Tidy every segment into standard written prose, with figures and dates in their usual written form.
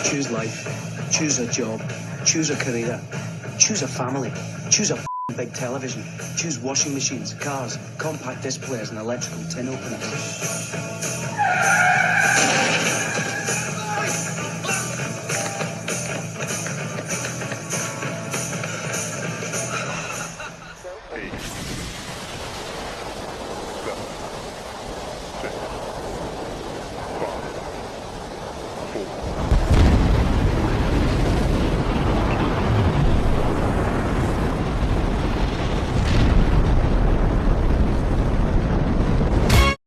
Choose life, choose a job, choose a career, choose a family, choose a big television, choose washing machines, cars, compact disc players and electrical tin openers.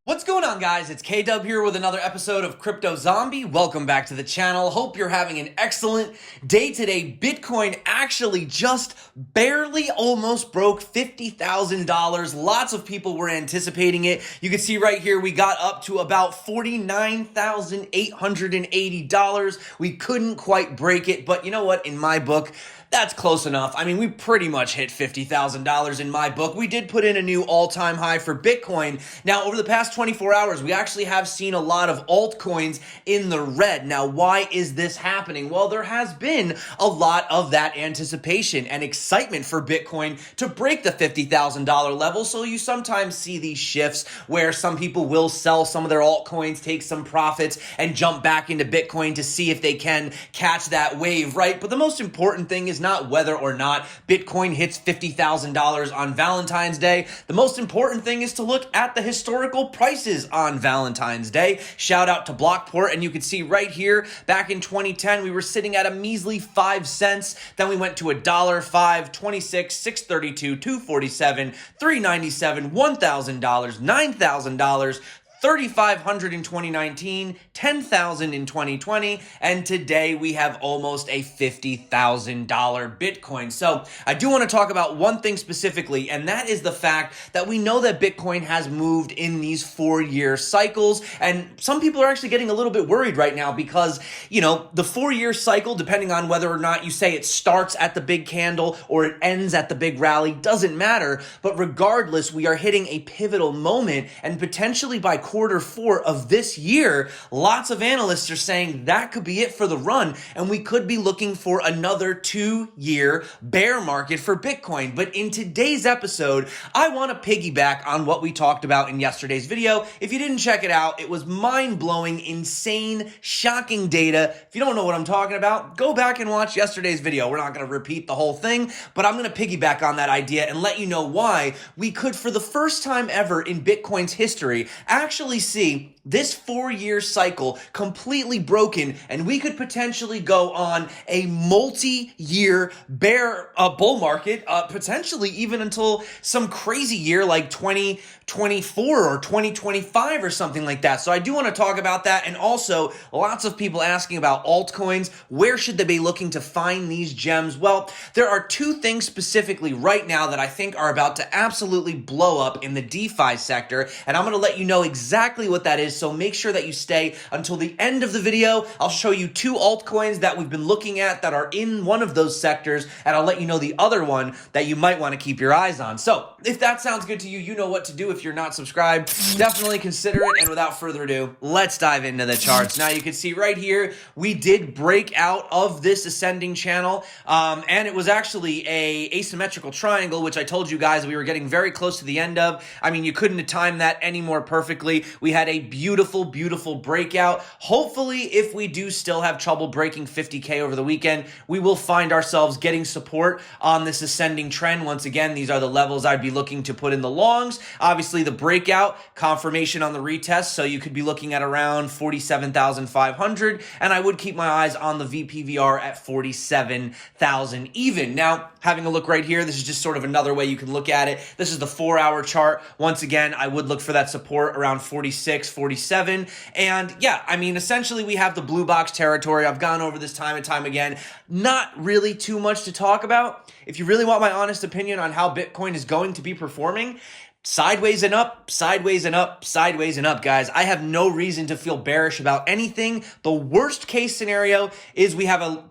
What's going on, guys? It's K-Dub here with another episode of CryptoZombie. Welcome back to the channel. Hope you're having an excellent day today. Bitcoin actually just barely almost broke $50,000. Lots of people were anticipating it. You can see right here we got up to about $49,880. We couldn't quite break it, but you know what? In my book, that's close enough. I mean, we pretty much hit $50,000 in my book. We did put in a new all-time high for Bitcoin. Now, over the past 24 hours, we actually have seen a lot of altcoins in the red. Now, why is this happening? Well, there has been a lot of that anticipation and excitement for Bitcoin to break the $50,000 level. So you sometimes see these shifts where some people will sell some of their altcoins, take some profits, and jump back into Bitcoin to see if they can catch that wave, right? But the most important thing is not whether or not Bitcoin hits $50,000 on Valentine's Day. The most important thing is to look at the historical prices on Valentine's Day. Shout out to Blockport, and you can see right here, back in 2010, we were sitting at a measly 5 cents. Then we went to $1, $5, 26, $6.32, $2.47, $3.97, $1,000, $9,000, $3,500 in 2019, $10,000 in 2020, and today we have almost a $50,000 Bitcoin. So I do want to talk about one thing specifically, and that is the fact that we know that Bitcoin has moved in these 4-year cycles, and some people are actually getting a little bit worried right now because, you know, the 4-year cycle, depending on whether or not you say it starts at the big candle or it ends at the big rally, doesn't matter, but regardless, we are hitting a pivotal moment, and potentially by Q4 of this year, lots of analysts are saying that could be it for the run, and we could be looking for another 2-year bear market for Bitcoin. But in today's episode, I want to piggyback on what we talked about in yesterday's video. If you didn't check it out, it was mind-blowing, insane, shocking data. If you don't know what I'm talking about, go back and watch yesterday's video. We're not going to repeat the whole thing, but I'm going to piggyback on that idea and let you know why we could, for the first time ever in Bitcoin's history, actually see this 4-year cycle completely broken, and we could potentially go on a multi-year bull market, potentially even until some crazy year like 2024 or 2025 or something like that. So I do want to talk about that, and also lots of people asking about altcoins. Where should they be looking to find these gems? Well, there are two things specifically right now that I think are about to absolutely blow up in the DeFi sector, and I'm going to let you know exactly what that is, so make sure that you stay until the end of the video. I'll show you 2 altcoins that we've been looking at that are in one of those sectors, and I'll let you know the other one that you might want to keep your eyes on. So if that sounds good to you, you know what to do. If you're not subscribed, definitely consider it, and without further ado, let's dive into the charts. Now you can see right here, we did break out of this ascending channel, and it was actually a asymmetrical triangle, which I told you guys we were getting very close to the end of. I mean, you couldn't have timed that any more perfectly. We had a beautiful, beautiful breakout. Hopefully, if we do still have trouble breaking 50K over the weekend, we will find ourselves getting support on this ascending trend. Once again, these are the levels I'd be looking to put in the longs. Obviously, the breakout, confirmation on the retest, so you could be looking at around 47,500, and I would keep my eyes on the VPVR at 47,000 even. Now, having a look right here, this is just sort of another way you can look at it. This is the 4-hour chart. Once again, I would look for that support around 46, 47. And yeah, I mean, essentially we have the blue box territory. I've gone over this time and time again. Not really too much to talk about. If you really want my honest opinion on how Bitcoin is going to be performing, sideways and up, sideways and up, sideways and up, guys. I have no reason to feel bearish about anything. The worst case scenario is we have a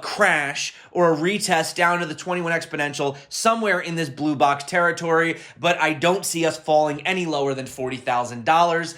crash or a retest down to the 21 exponential somewhere in this blue box territory, but I don't see us falling any lower than $40,000.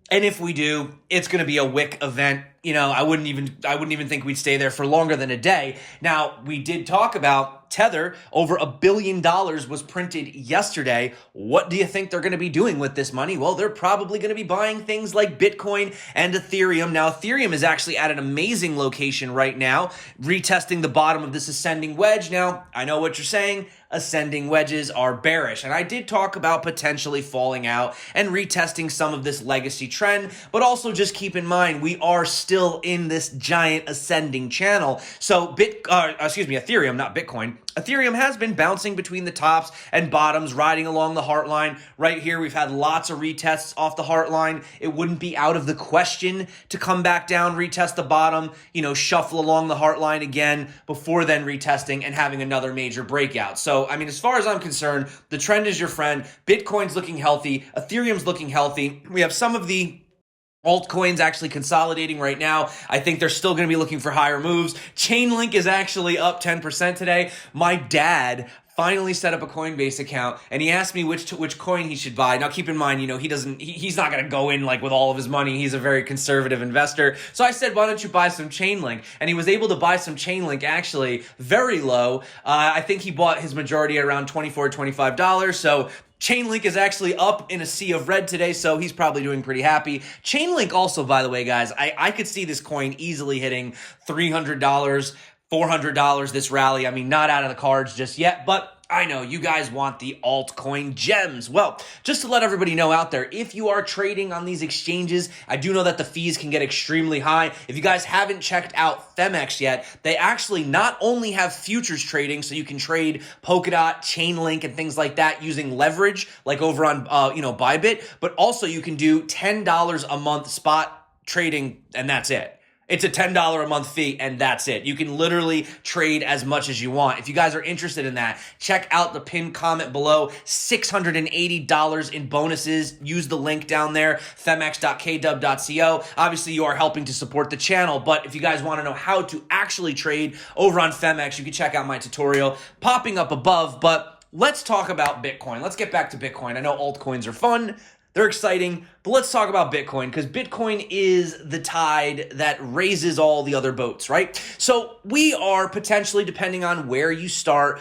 And if we do, it's going to be a wick event. You know, I wouldn't even think we'd stay there for longer than a day. Now, we did talk about Tether. Over $1 billion was printed yesterday. What do you think they're going to be doing with this money? Well, they're probably going to be buying things like Bitcoin and Ethereum. Now, Ethereum is actually at an amazing location right now, retesting the bottom of this ascending wedge. Now, I know what you're saying. Ascending wedges are bearish. And I did talk about potentially falling out and retesting some of this legacy trend, but also just keep in mind, we are still in this giant ascending channel. So Ethereum, not Bitcoin. Ethereum has been bouncing between the tops and bottoms, riding along the heart line. Right here, we've had lots of retests off the heart line. It wouldn't be out of the question to come back down, retest the bottom, shuffle along the heart line again before then retesting and having another major breakout. So, I mean, as far as I'm concerned, the trend is your friend. Bitcoin's looking healthy. Ethereum's looking healthy. We have some of the altcoins actually consolidating right now. I think they're still going to be looking for higher moves. Chainlink is actually up 10% today. My dad finally set up a Coinbase account, and he asked me which coin he should buy. Now, keep in mind, he's not going to go in like with all of his money. He's a very conservative investor. So I said, why don't you buy some Chainlink? And he was able to buy some Chainlink actually very low. I think he bought his majority at around $24, $25. So Chainlink is actually up in a sea of red today, so he's probably doing pretty happy. Chainlink also, by the way, guys, I could see this coin easily hitting $300, $400 this rally. I mean, not out of the cards just yet, but I know you guys want the altcoin gems. Well, just to let everybody know out there, if you are trading on these exchanges, I do know that the fees can get extremely high. If you guys haven't checked out Femex yet, they actually not only have futures trading, so you can trade Polkadot, Chainlink, and things like that using leverage, like over on Bybit, but also you can do $10 a month spot trading, and that's it. It's a $10 a month fee, and that's it. You can literally trade as much as you want. If you guys are interested in that, check out the pinned comment below. $680 in bonuses. Use the link down there, femex.kdub.co. Obviously, you are helping to support the channel, but if you guys want to know how to actually trade over on Femex, you can check out my tutorial popping up above. But let's talk about Bitcoin. Let's get back to Bitcoin. I know altcoins are fun. They're exciting, but let's talk about Bitcoin, because Bitcoin is the tide that raises all the other boats, right? So we are potentially, depending on where you start,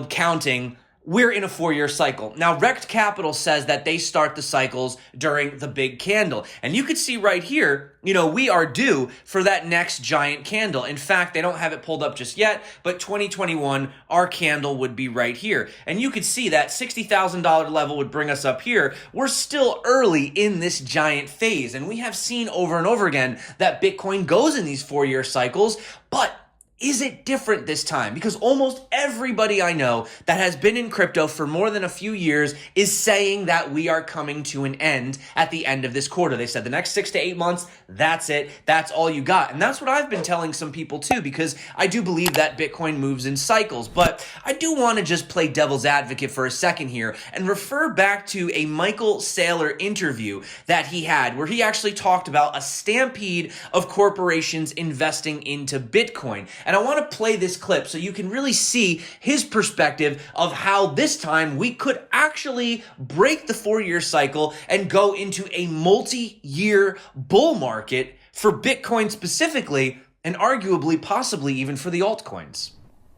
counting, we're in a 4-year cycle. Now, Rect Capital says that they start the cycles during the big candle. And you can see right here, we are due for that next giant candle. In fact, they don't have it pulled up just yet, but 2021, our candle would be right here. And you could see that $60,000 level would bring us up here. We're still early in this giant phase. And we have seen over and over again that Bitcoin goes in these 4-year cycles, but is it different this time? Because almost everybody I know that has been in crypto for more than a few years is saying that we are coming to an end at the end of this quarter. They said the next 6 to 8 months, that's it. That's all you got. And that's what I've been telling some people too, because I do believe that Bitcoin moves in cycles. But I do want to just play devil's advocate for a second here and refer back to a Michael Saylor interview that he had, where he actually talked about a stampede of corporations investing into Bitcoin. And I want to play this clip so you can really see his perspective of how this time we could actually break the 4-year cycle and go into a multi-year bull market for Bitcoin specifically, and arguably, possibly even for the altcoins.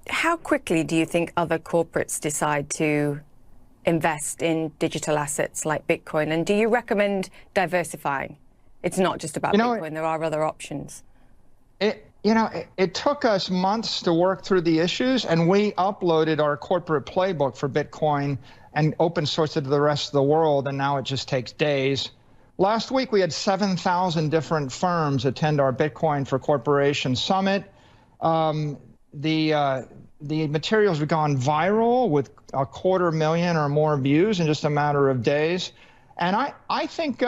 How quickly do you think other corporates decide to invest in digital assets like Bitcoin? And do you recommend diversifying? It's not just about Bitcoin, there are other options. It took us months to work through the issues, and we uploaded our corporate playbook for Bitcoin and open sourced it to the rest of the world, and now it just takes days. Last week, we had 7,000 different firms attend our Bitcoin for Corporations Summit. The materials have gone viral with 250,000 or more views in just a matter of days. And I think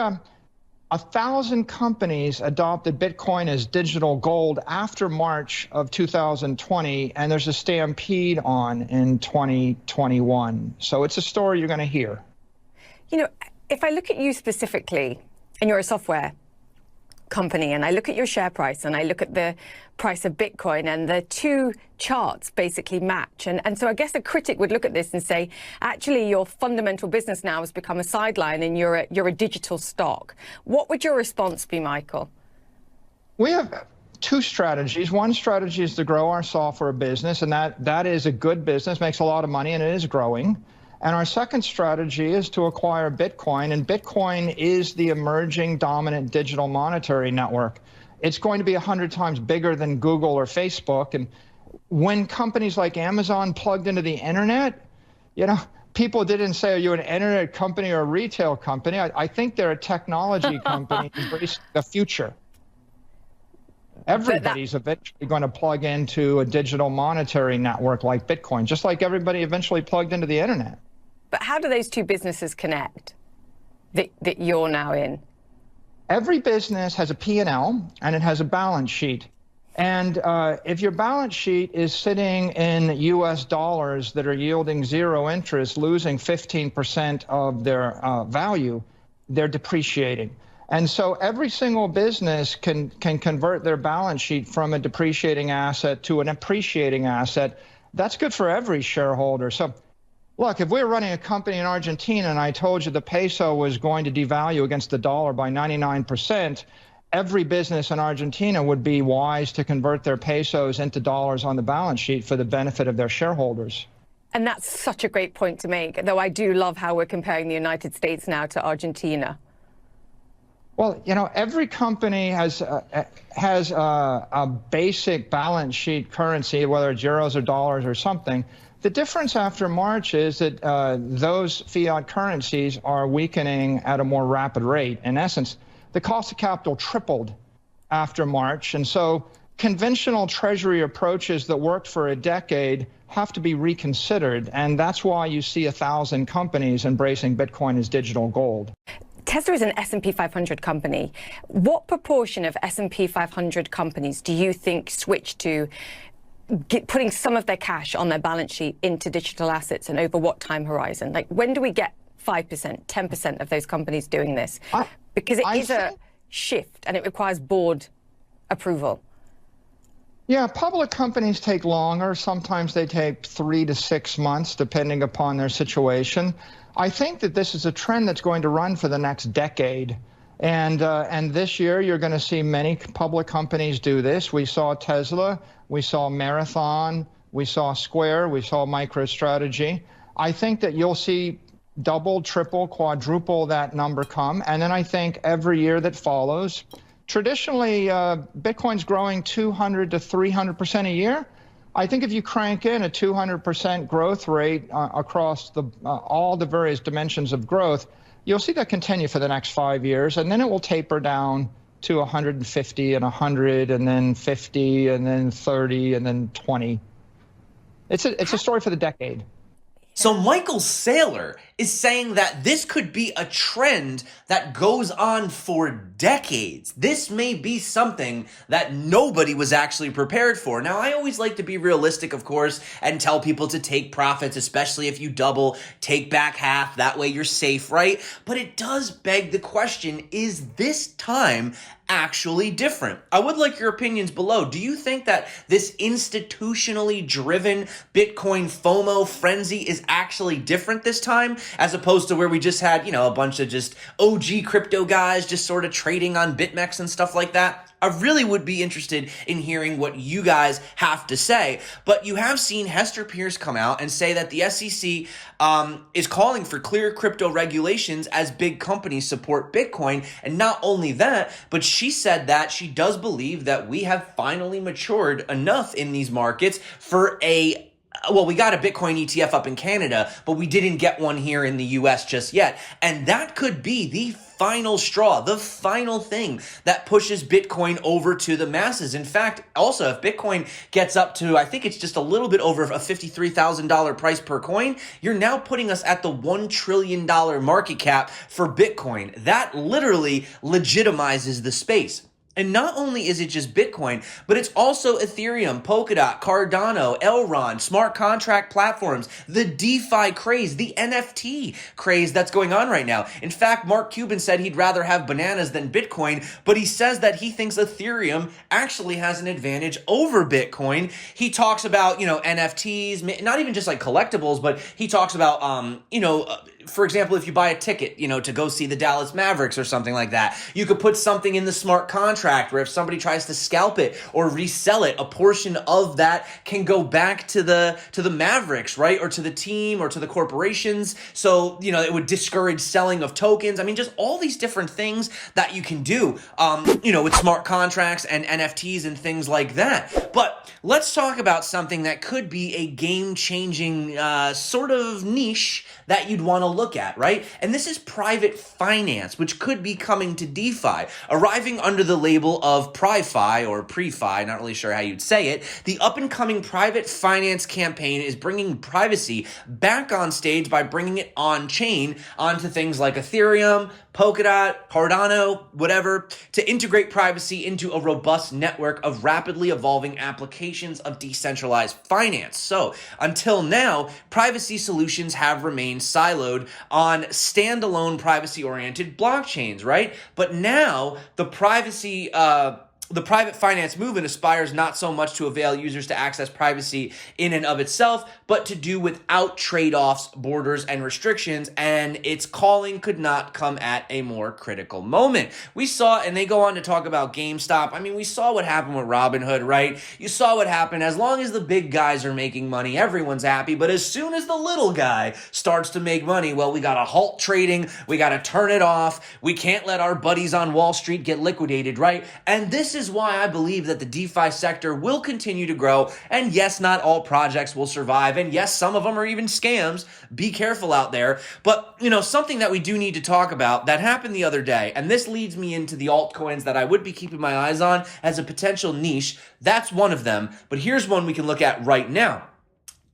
1,000 companies adopted Bitcoin as digital gold after March of 2020, and there's a stampede on in 2021. So it's a story you're going to hear. If I look at you specifically, and you're a software company and I look at your share price and I look at the price of Bitcoin, and the two charts basically match. And so I guess a critic would look at this and say, actually, your fundamental business now has become a sideline and you're a digital stock. What would your response be, Michael? We have two strategies. One strategy is to grow our software business, and that is a good business, makes a lot of money, and it is growing. And our second strategy is to acquire Bitcoin, and Bitcoin is the emerging dominant digital monetary network. It's going to be 100 times bigger than Google or Facebook. And when companies like Amazon plugged into the internet, people didn't say, are you an internet company or a retail company? I think they're a technology company embracing the future. Everybody's eventually going to plug into a digital monetary network like Bitcoin, just like everybody eventually plugged into the internet. But how do those two businesses connect that you're now in? Every business has a P&L and it has a balance sheet. And if your balance sheet is sitting in US dollars that are yielding zero interest, losing 15% of their value, they're depreciating. And so every single business can convert their balance sheet from a depreciating asset to an appreciating asset. That's good for every shareholder. So look, if we're running a company in Argentina and I told you the peso was going to devalue against the dollar by 99%, every business in Argentina would be wise to convert their pesos into dollars on the balance sheet for the benefit of their shareholders. And that's such a great point to make, though I do love how we're comparing the United States now to Argentina. Well, every company has a basic balance sheet currency, whether it's euros or dollars or something. The difference after March is that those fiat currencies are weakening at a more rapid rate. In essence, the cost of capital tripled after March. And so conventional treasury approaches that worked for a decade have to be reconsidered. And that's why you see 1,000 companies embracing Bitcoin as digital gold. Tesla is an S&P 500 company. What proportion of S&P 500 companies do you think switch to putting some of their cash on their balance sheet into digital assets, and over what time horizon? Like, when do we get 5%, 10% of those companies doing this? Because it is a shift and it requires board approval. Yeah, public companies take longer. Sometimes they take 3 to 6 months, depending upon their situation. I think that this is a trend that's going to run for the next decade. And this year, you're going to see many public companies do this. We saw Tesla, we saw Marathon, we saw Square, we saw MicroStrategy. I think that you'll see double, triple, quadruple that number come. And then I think every year that follows, traditionally, Bitcoin's growing 200 to 300% a year. I think if you crank in a 200% growth rate across all the various dimensions of growth, you'll see that continue for the next 5 years, and then it will taper down to 150 and 100 and then 50 and then 30 and then 20. It's a story for the decade. So Michael Saylor is saying that this could be a trend that goes on for decades. This may be something that nobody was actually prepared for. Now, I always like to be realistic, of course, and tell people to take profits, especially if you double, take back half. That way you're safe, right? But it does beg the question, is this time actually different? I would like your opinions below. Do you think that this institutionally driven Bitcoin FOMO frenzy is actually different this time, as opposed to where we just had, a bunch of just OG crypto guys just sort of trading on BitMEX and stuff like that? I really would be interested in hearing what you guys have to say. But you have seen Hester Pierce come out and say that the SEC is calling for clear crypto regulations as big companies support Bitcoin. And not only that, but she said that she does believe that we have finally matured enough in these markets for we got a Bitcoin ETF up in Canada, but we didn't get one here in the US just yet. And that could be the final straw, the final thing that pushes Bitcoin over to the masses. In fact, also, if Bitcoin gets up to, I think it's just a little bit over a $53,000 price per coin, you're now putting us at the $1 trillion market cap for Bitcoin. That literally legitimizes the space. And not only is it just Bitcoin, but it's also Ethereum, Polkadot, Cardano, Elrond, smart contract platforms, the DeFi craze, the NFT craze that's going on right now. In fact, Mark Cuban said he'd rather have bananas than Bitcoin, but he says that he thinks Ethereum actually has an advantage over Bitcoin. He talks about, NFTs, not even just like collectibles, but he talks about, for example, if you buy a ticket, to go see the Dallas Mavericks or something like that, you could put something in the smart contract where if somebody tries to scalp it or resell it, a portion of that can go back to the Mavericks, right? Or to the team or to the corporations. So, it would discourage selling of tokens. I mean, just all these different things that you can do, with smart contracts and NFTs and things like that. But let's talk about something that could be a game-changing sort of niche that you'd want to look at, right? And this is private finance, which could be coming to DeFi, arriving under the label of PriFi or Pre-Fi, not really sure how you'd say it. The up-and-coming private finance campaign is bringing privacy back on stage by bringing it on-chain onto things like Ethereum, Polkadot, Cardano, whatever, to integrate privacy into a robust network of rapidly evolving applications of decentralized finance. So, until now, privacy solutions have remained siloed on standalone privacy-oriented blockchains, right? But now, the private finance movement aspires not so much to avail users to access privacy in and of itself, but to do without trade-offs, borders, and restrictions, and its calling could not come at a more critical moment. We saw, and they go on to talk about GameStop. I mean, we saw what happened with Robinhood, right? You saw what happened. As long as the big guys are making money, everyone's happy, but as soon as the little guy starts to make money, well, we gotta halt trading, we gotta turn it off, we can't let our buddies on Wall Street get liquidated, right? And this is why I believe that the DeFi sector will continue to grow. And yes, not all projects will survive. And yes, some of them are even scams. Be careful out there. But, something that we do need to talk about that happened the other day, and this leads me into the altcoins that I would be keeping my eyes on as a potential niche. That's one of them. But here's one we can look at right now.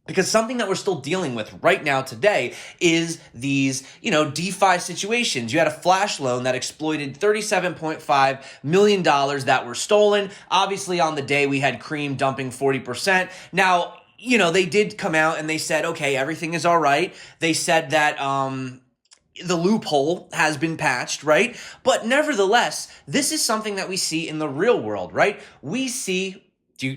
Because something that we're still dealing with right now today is these, DeFi situations. You had a flash loan that exploited $37.5 million that were stolen. Obviously, on the day, we had Cream dumping 40%. Now, they did come out and they said, okay, everything is all right. They said that the loophole has been patched, right? But nevertheless, this is something that we see in the real world, right? We see...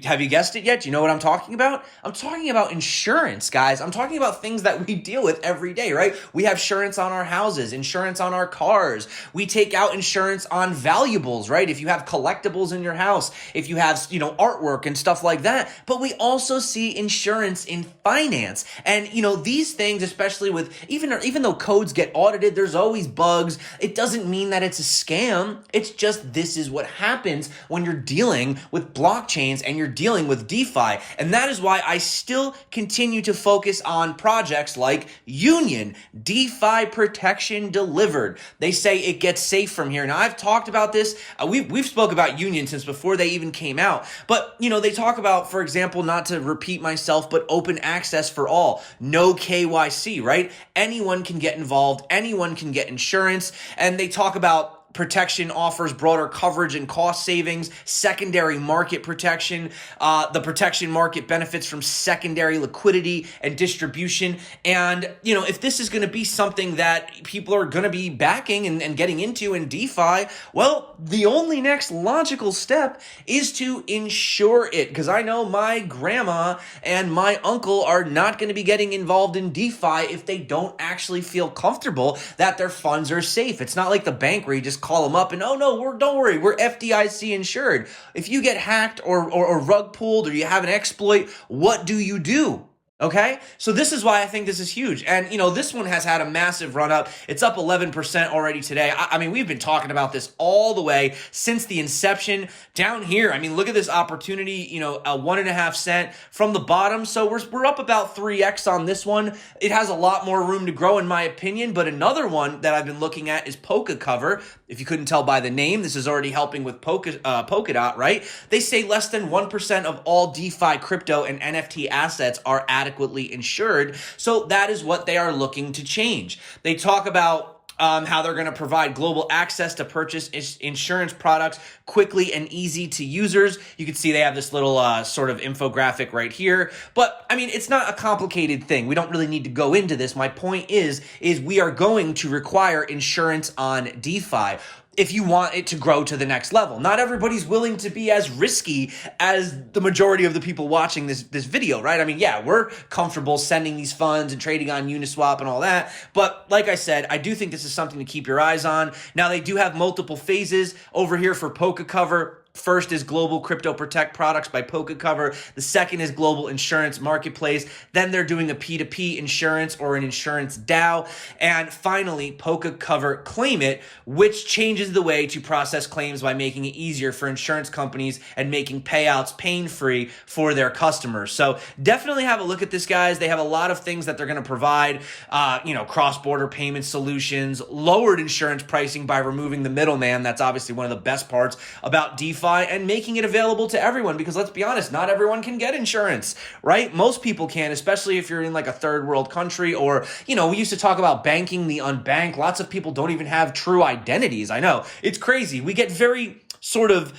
Have you guessed it yet? Do you know what I'm talking about? I'm talking about insurance, guys. I'm talking about things that we deal with every day, right? We have insurance on our houses, insurance on our cars. We take out insurance on valuables, right? If you have collectibles in your house, if you have, artwork and stuff like that. But we also see insurance in finance. And, these things, especially with, even though codes get audited, there's always bugs. It doesn't mean that it's a scam. It's just this is what happens when you're dealing with blockchains and you're dealing with DeFi. And that is why I still continue to focus on projects like Union, DeFi protection delivered. They say it gets safe from here. Now, I've talked about this. We've spoke about Union since before they even came out. But, they talk about, for example, not to repeat myself, but open access for all. No KYC, right? Anyone can get involved. Anyone can get insurance. And they talk about protection offers broader coverage and cost savings, secondary market protection. The protection market benefits from secondary liquidity and distribution. And, if this is going to be something that people are going to be backing and getting into in DeFi, well, the only next logical step is to insure it. Because I know my grandma and my uncle are not going to be getting involved in DeFi if they don't actually feel comfortable that their funds are safe. It's not like the bank where you just call them up and, oh no, don't worry, we're FDIC insured. If you get hacked or rug pulled or you have an exploit, what do you do? Okay, so this is why I think this is huge. And, this one has had a massive run up. It's up 11% already today. I mean, we've been talking about this all the way since the inception down here. I mean, look at this opportunity, a 1.5 cent from the bottom. So we're up about 3x on this one. It has a lot more room to grow in my opinion. But another one that I've been looking at is Polka Cover. If you couldn't tell by the name, this is already helping with Polkadot, right? They say less than 1% of all DeFi crypto and NFT assets are adequately insured. So that is what they are looking to change. They talk about how they're going to provide global access to purchase insurance products quickly and easy to users. You can see they have this little sort of infographic right here. But, I mean, it's not a complicated thing. We don't really need to go into this. My point is we are going to require insurance on DeFi if you want it to grow to the next level. Not everybody's willing to be as risky as the majority of the people watching this video, right? I mean, yeah, we're comfortable sending these funds and trading on Uniswap and all that. But like I said, I do think this is something to keep your eyes on. Now, they do have multiple phases over here for Polka Cover. First is Global Crypto Protect products by Polka Cover. The second is Global Insurance Marketplace. Then they're doing a P2P insurance or an insurance DAO. And finally, Polka Cover Claim It, which changes the way to process claims by making it easier for insurance companies and making payouts pain-free for their customers. So definitely have a look at this, guys. They have a lot of things that they're going to provide, cross-border payment solutions, lowered insurance pricing by removing the middleman. That's obviously one of the best parts about DeFi, and making it available to everyone, because let's be honest, not everyone can get insurance, right? Most people can, especially if you're in like a third world country, or, we used to talk about banking the unbanked. Lots of people don't even have true identities. I know, it's crazy. We get very sort of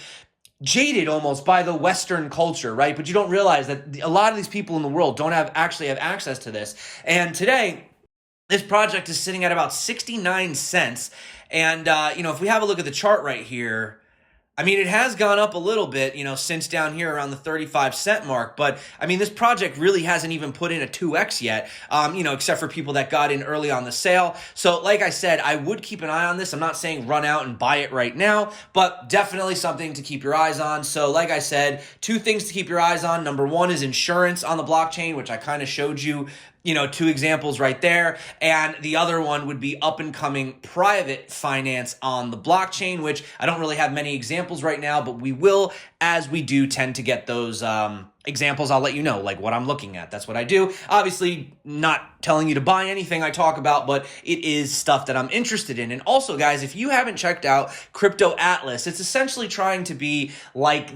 jaded almost by the Western culture, right? But you don't realize that a lot of these people in the world don't actually have access to this. And today, this project is sitting at about 69 cents. And, if we have a look at the chart right here, I mean, it has gone up a little bit, since down here around the 35-cent mark. But, I mean, this project really hasn't even put in a 2x yet, except for people that got in early on the sale. So, like I said, I would keep an eye on this. I'm not saying run out and buy it right now, but definitely something to keep your eyes on. So, like I said, 2 things to keep your eyes on. Number 1 is insurance on the blockchain, which I kind of showed you, 2 examples right there. And the other one would be up and coming private finance on the blockchain, which I don't really have many examples right now, but we will, as we do tend to get those examples. I'll let you know, like, what I'm looking at. That's what I do. Obviously, not telling you to buy anything I talk about, but it is stuff that I'm interested in. And also, guys, if you haven't checked out Crypto Atlas, it's essentially trying to be like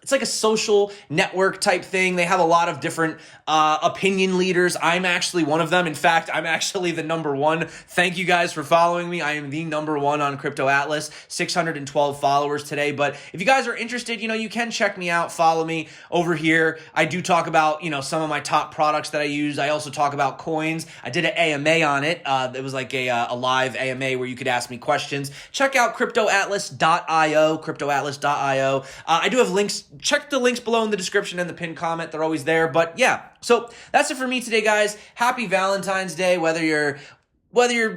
it's like a social network type thing. They have a lot of different opinion leaders. I'm actually one of them. In fact, I'm actually the number 1. Thank you guys for following me. I am the number 1 on Crypto Atlas, 612 followers today. But if you guys are interested, you can check me out, follow me over here. I do talk about, some of my top products that I use. I also talk about coins. I did an AMA on it. It was like a live AMA where you could ask me questions. Check out cryptoatlas.io, cryptoatlas.io. I do have links. Check the links below in the description and the pinned comment. They're always there. But yeah, so that's it for me today, guys. Happy Valentine's Day, whether you're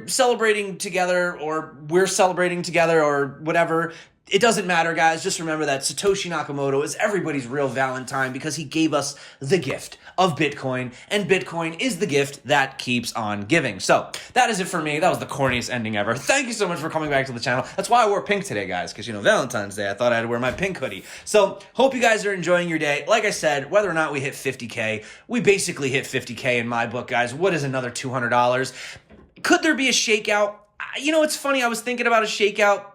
celebrating together or we're celebrating together or whatever. It doesn't matter, guys. Just remember that Satoshi Nakamoto is everybody's real Valentine, because he gave us the gift of Bitcoin, and Bitcoin is the gift that keeps on giving. So that is it for me. That was the corniest ending ever. Thank you so much for coming back to the channel. That's why I wore pink today, guys, because, Valentine's Day, I thought I had to wear my pink hoodie. So hope you guys are enjoying your day. Like I said, whether or not we hit 50K, we basically hit 50K in my book, guys. What is another $200? Could there be a shakeout? It's funny. I was thinking about a shakeout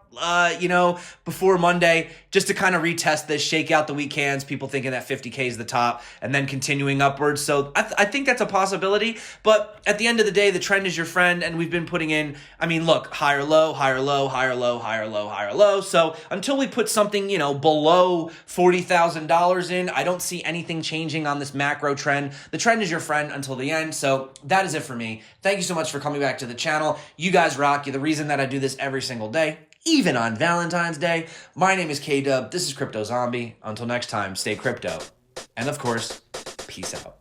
before Monday, just to kind of retest this, shake out the weak hands, people thinking that 50K is the top, and then continuing upwards. So I think that's a possibility. But at the end of the day, the trend is your friend, and we've been putting in, look, higher low, higher low, higher low, higher low, higher low. So until we put something, below $40,000 in, I don't see anything changing on this macro trend. The trend is your friend until the end. So that is it for me. Thank you so much for coming back to the channel. You guys rock. You're the reason that I do this every single day, even on Valentine's Day. My name is K-Dub. This is CryptoZombie. Until next time, stay crypto. And of course, peace out.